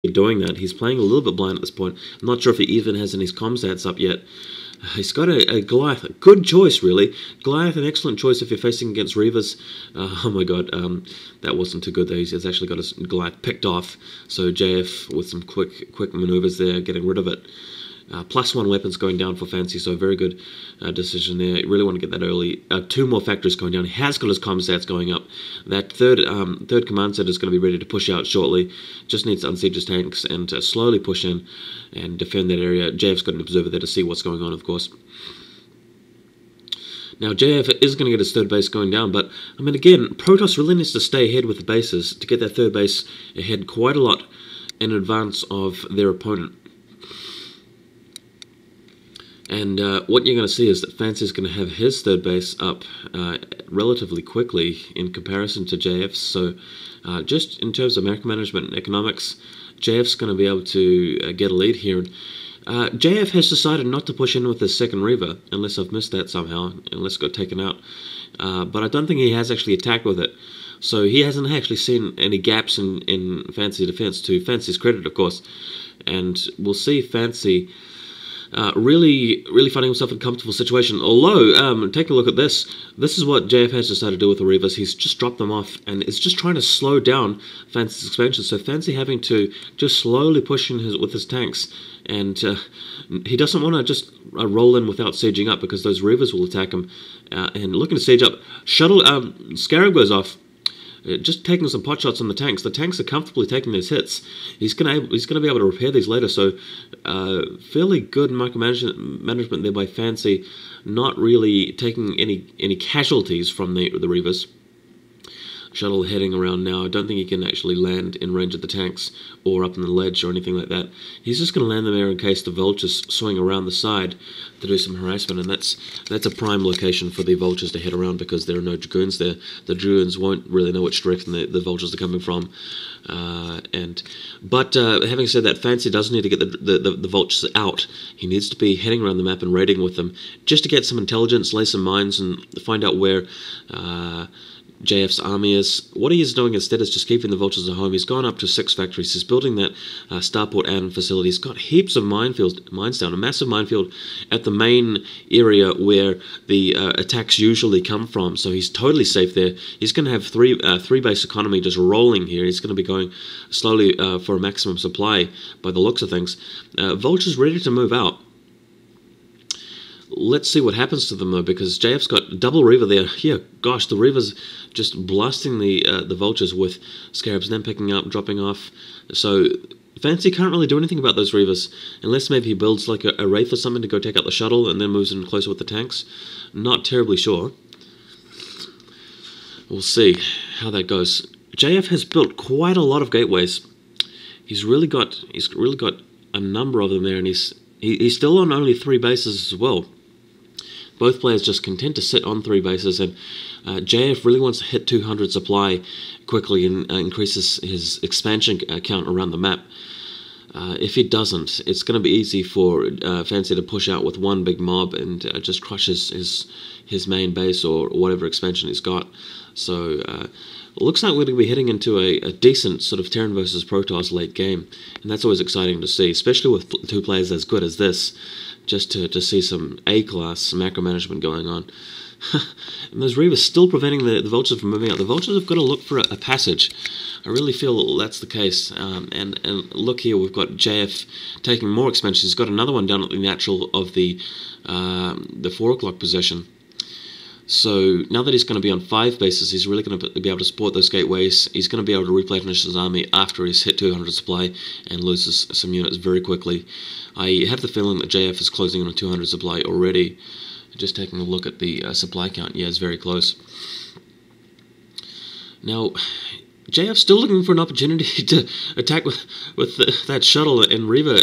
doing that. He's playing a little bit blind at this point. I'm not sure if he even has any comm stats up yet. He's got a Goliath. A good choice, really. Goliath, an excellent choice if you're facing against Reavers. Oh my god, that wasn't too good though. He's actually got his Goliath picked off. So JF with some quick maneuvers there, getting rid of it. +1 weapons going down for Fancy, so a very good decision there. You really want to get that early. 2 more factories going down. He has got his comm stats going up. That third command set is going to be ready to push out shortly. Just needs to unsiege his tanks and slowly push in and defend that area. JF's got an observer there to see what's going on, of course. Now, JF is going to get his third base going down, but, I mean, again, Protoss really needs to stay ahead with the bases to get that third base ahead quite a lot in advance of their opponent. And what you're going to see is that Fancy is going to have his third base up relatively quickly in comparison to JF's. So just in terms of micromanagement and economics, JF's going to be able to get a lead here. JF has decided not to push in with his second Reaver, unless I've missed that somehow, unless it got taken out. But I don't think he has actually attacked with it. So he hasn't actually seen any gaps in Fancy defense, to Fancy's credit, of course. And we'll see Fancy really finding himself in a comfortable situation. Although, take a look at this. This is what JF has decided to do with the Reavers. He's just dropped them off, and it's just trying to slow down Fancy's expansion. So Fancy having to just slowly push in with his tanks, and he doesn't want to just roll in without sieging up, because those Reavers will attack him. And looking to siege up, shuttle Scarab goes off. Just taking some pot shots on the tanks. The tanks are comfortably taking those hits. He's gonna be able to repair these later. So fairly good micromanagement there by Fancy, not really taking any casualties from the Reavers. Shuttle heading around now. I don't think he can actually land in range of the tanks or up in the ledge or anything like that. He's just going to land them there in case the vultures swing around the side to do some harassment, and that's a prime location for the vultures to head around, because there are no dragoons there. The dragoons won't really know which direction the vultures are coming from. But having said that, Fancy does need to get the vultures out. He needs to be heading around the map and raiding with them, just to get some intelligence, lay some mines, and find out where JF's army is. What he is doing instead is just keeping the vultures at home. He's gone up to 6 factories. He's building that starport add-on facility. He's got heaps of mines down, a massive minefield at the main area where the attacks usually come from. So he's totally safe there. He's going to have three base economy just rolling here. He's going to be going slowly for a maximum supply by the looks of things. Vultures ready to move out. Let's see what happens to them, though, because JF's got double Reaver there. Yeah, gosh, the Reaver's just blasting the vultures with Scarabs, then picking up, dropping off. So Fancy can't really do anything about those Reavers, unless maybe he builds like a Wraith or something to go take out the shuttle and then moves in closer with the tanks. Not terribly sure. We'll see how that goes. JF has built quite a lot of gateways. He's really got a number of them there, and he's still on only 3 bases as well. Both players just content to sit on 3 bases, and JF really wants to hit 200 supply quickly and increase his expansion count around the map. If he doesn't, it's going to be easy for Fancy to push out with one big mob and just crush his main base or whatever expansion he's got. So it looks like we're going to be heading into a decent sort of Terran versus Protoss late game, and that's always exciting to see, especially with 2 players as good as this, just to see some A-class macro management going on. And those Reavers still preventing the vultures from moving out. The vultures have got to look for a passage. I really feel that's the case. And look here, we've got JF taking more expansions. He's got another one down at the natural of the 4 o'clock position. So now that he's going to be on 5 bases, he's really going to be able to support those gateways. He's going to be able to replenish his army after he's hit 200 supply and loses some units very quickly. I have the feeling that JF is closing on a 200 supply already. Just taking a look at the supply count, yeah, it's very close. Now, JF's still looking for an opportunity to attack with that shuttle and Reaver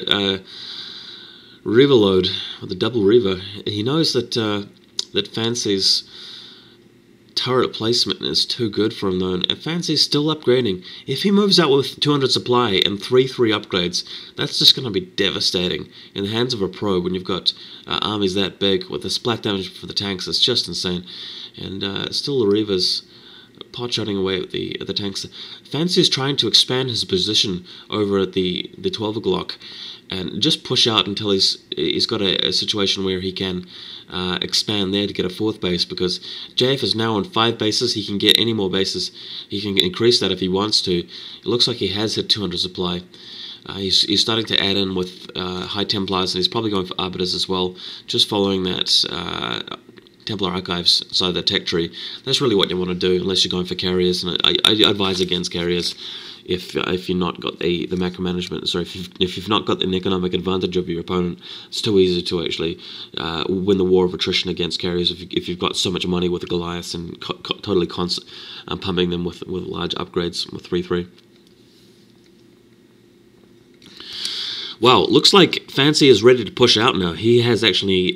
load, with the double Reaver. He knows that that Fancy's turret placement is too good for him, though, and Fancy's still upgrading. If he moves out with 200 supply and 3 upgrades, that's just going to be devastating in the hands of a pro when you've got armies that big with the splat damage for the tanks. It's just insane. And still the Reavers pot-shotting away at the tanks. Fancy is trying to expand his position over at the 12 o'clock and just push out until he's got a situation where he can expand there to get a 4th base, because JF is now on 5 bases. He can get any more bases. He can increase that if he wants to. It looks like he has hit 200 supply. He's starting to add in with High Templars, and he's probably going for Arbiters as well, just following that Templar Archives side of the tech tree. That's really what you want to do, unless you're going for carriers, and I advise against carriers if you've not got the macro management. Sorry, if you've not got an economic advantage over your opponent. It's too easy to actually win the war of attrition against carriers if you've got so much money with the Goliaths and totally pumping them with large upgrades with 3-3. Wow, looks like Fancy is ready to push out now. He has actually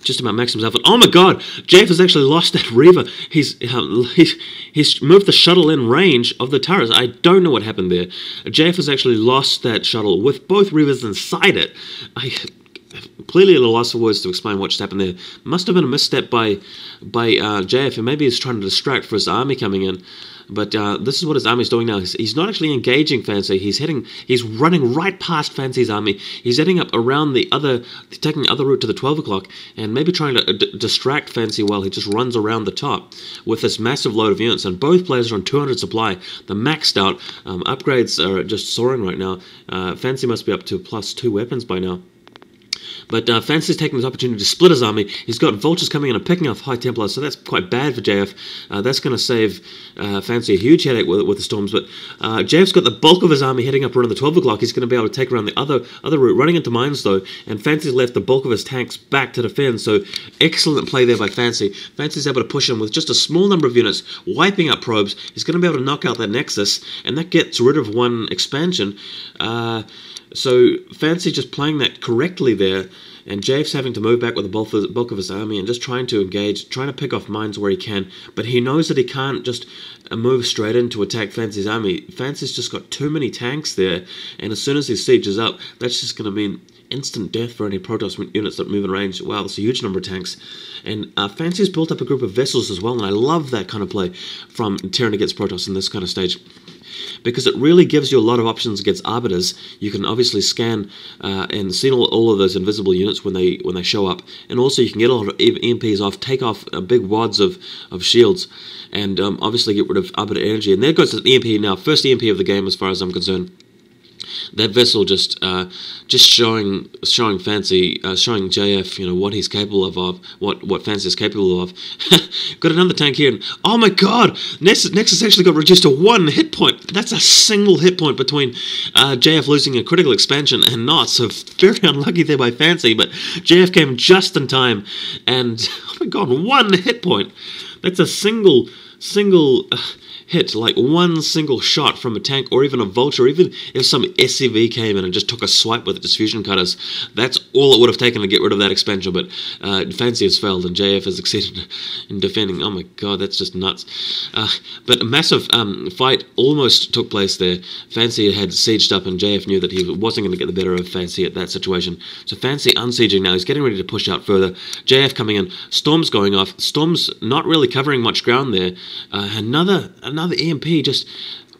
just about maxed himself. Oh my god, JF has actually lost that Reaver. He's moved the shuttle in range of the turrets. I don't know what happened there. JF has actually lost that shuttle with both Reavers inside it. Clearly at a loss of words to explain what just happened there. Must have been a misstep by JF, and maybe he's trying to distract for his army coming in. But this is what his army's doing now. He's not actually engaging Fancy. He's running right past Fancy's army. He's heading up around taking the other route to the 12 o'clock, and maybe trying to distract Fancy while he just runs around the top with this massive load of units. And both players are on 200 supply. The maxed out upgrades are just soaring right now. Fancy must be up to +2 weapons by now. But Fancy's taking this opportunity to split his army. He's got vultures coming in and picking off High Templars, so that's quite bad for JF. That's going to save Fancy a huge headache with the storms. But JF's got the bulk of his army heading up around the 12 o'clock. He's going to be able to take around the other route, running into mines though. And Fancy's left the bulk of his tanks back to defend. So excellent play there by Fancy. Fancy's able to push in with just a small number of units, wiping out probes. He's going to be able to knock out that Nexus, and that gets rid of one expansion. So Fancy just playing that correctly there, and JF's having to move back with the bulk of his army and just trying to engage, trying to pick off mines where he can, but he knows that he can't just move straight in to attack Fancy's army. Fancy's just got too many tanks there, and as soon as his siege is up, that's just going to mean instant death for any Protoss units that move in range. Wow, that's a huge number of tanks. And Fancy's built up a group of vessels as well, and I love that kind of play from Terran against Protoss in this kind of stage, because it really gives you a lot of options against Arbiters. You can obviously scan and see all of those invisible units when they show up, and also you can get a lot of EMPs off, take off big wads of shields, and obviously get rid of Arbiter energy. And there goes the EMP now, first EMP of the game as far as I'm concerned. That vessel just showing Fancy, showing JF, what he's capable of, what Fancy is capable of. Got another tank here, and oh my god, Nexus actually got reduced to 1 hit point. That's a single hit point between JF losing a critical expansion and not. So very unlucky there by Fancy, but JF came just in time, and oh my god, 1 hit point. That's a single hit, like one single shot from a tank or even a vulture. Even if some SCV came in and just took a swipe with its fusion cutters, that's all it would have taken to get rid of that expansion. But Fancy has failed and JF has succeeded in defending. Oh my god, that's just nuts. But a massive fight almost took place there. Fancy had sieged up and JF knew that he wasn't going to get the better of Fancy at that situation. So Fancy unsieging now. He's getting ready to push out further. JF coming in. Storm's going off. Storm's not really covering much ground there. Another EMP. Just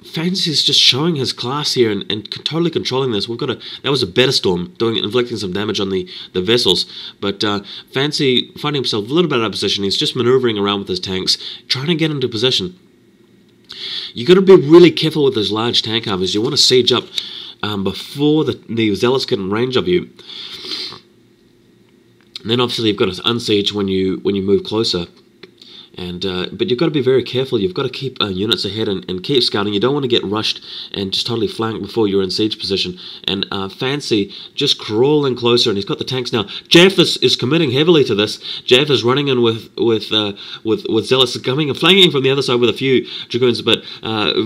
Fancy's just showing his class here and totally controlling this. That was a better storm, inflicting some damage on the vessels. But Fancy finding himself a little bit out of position. He's just maneuvering around with his tanks, trying to get into position. You got to be really careful with those large tank harvesters. You want to siege up before the zealots get in range of you. And then obviously you've got to unsiege when you move closer. And but you've got to be very careful. You've got to keep units ahead and keep scouting. You don't want to get rushed and just totally flanked before you're in siege position. And Fancy just crawling closer, and he's got the tanks now. JF is committing heavily to this. JF is running in with zealots coming and flanking from the other side with a few dragoons. But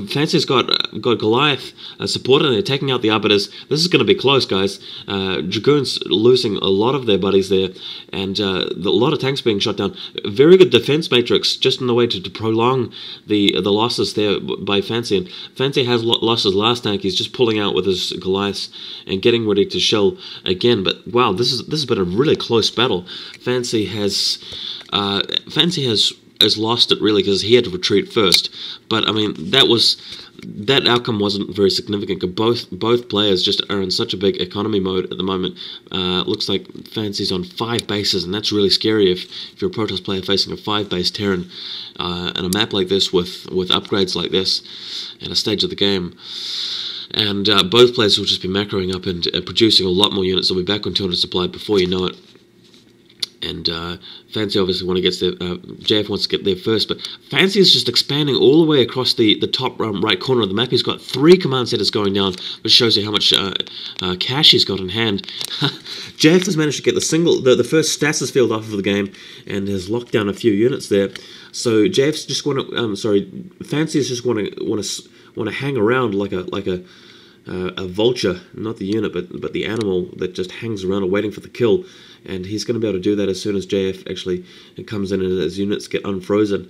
Fancy's got Goliath supported, and they're taking out the arbiters. This is going to be close, guys. Dragoons losing a lot of their buddies there, and a lot of tanks being shot down. Very good defense matrix, just in the way to prolong the losses there by Fancy. And Fancy has lost his last tank. He's just pulling out with his Goliaths and getting ready to shell again. But wow, this has been a really close battle. Fancy has has lost it really because he had to retreat first. But I mean, that outcome wasn't very significant because both players just are in such a big economy mode at the moment. Looks like Fancy's on 5 bases, and that's really scary if you're a Protoss player facing a 5-base Terran and a map like this with upgrades like this at a stage of the game. And both players will just be macroing up and producing a lot more units. They'll be back on 200 supply before you know it. And Fancy obviously wants to get there. JF wants to get there first, but Fancy is just expanding all the way across the top right corner of the map. He's got 3 command centers going down, which shows you how much cash he's got in hand. JF has managed to get the first stasis field off of the game, and has locked down a few units there. So JF's just want to, Fancy is just want to hang around like a vulture, not the unit, but the animal that just hangs around waiting for the kill. And he's going to be able to do that as soon as JF actually comes in and his units get unfrozen.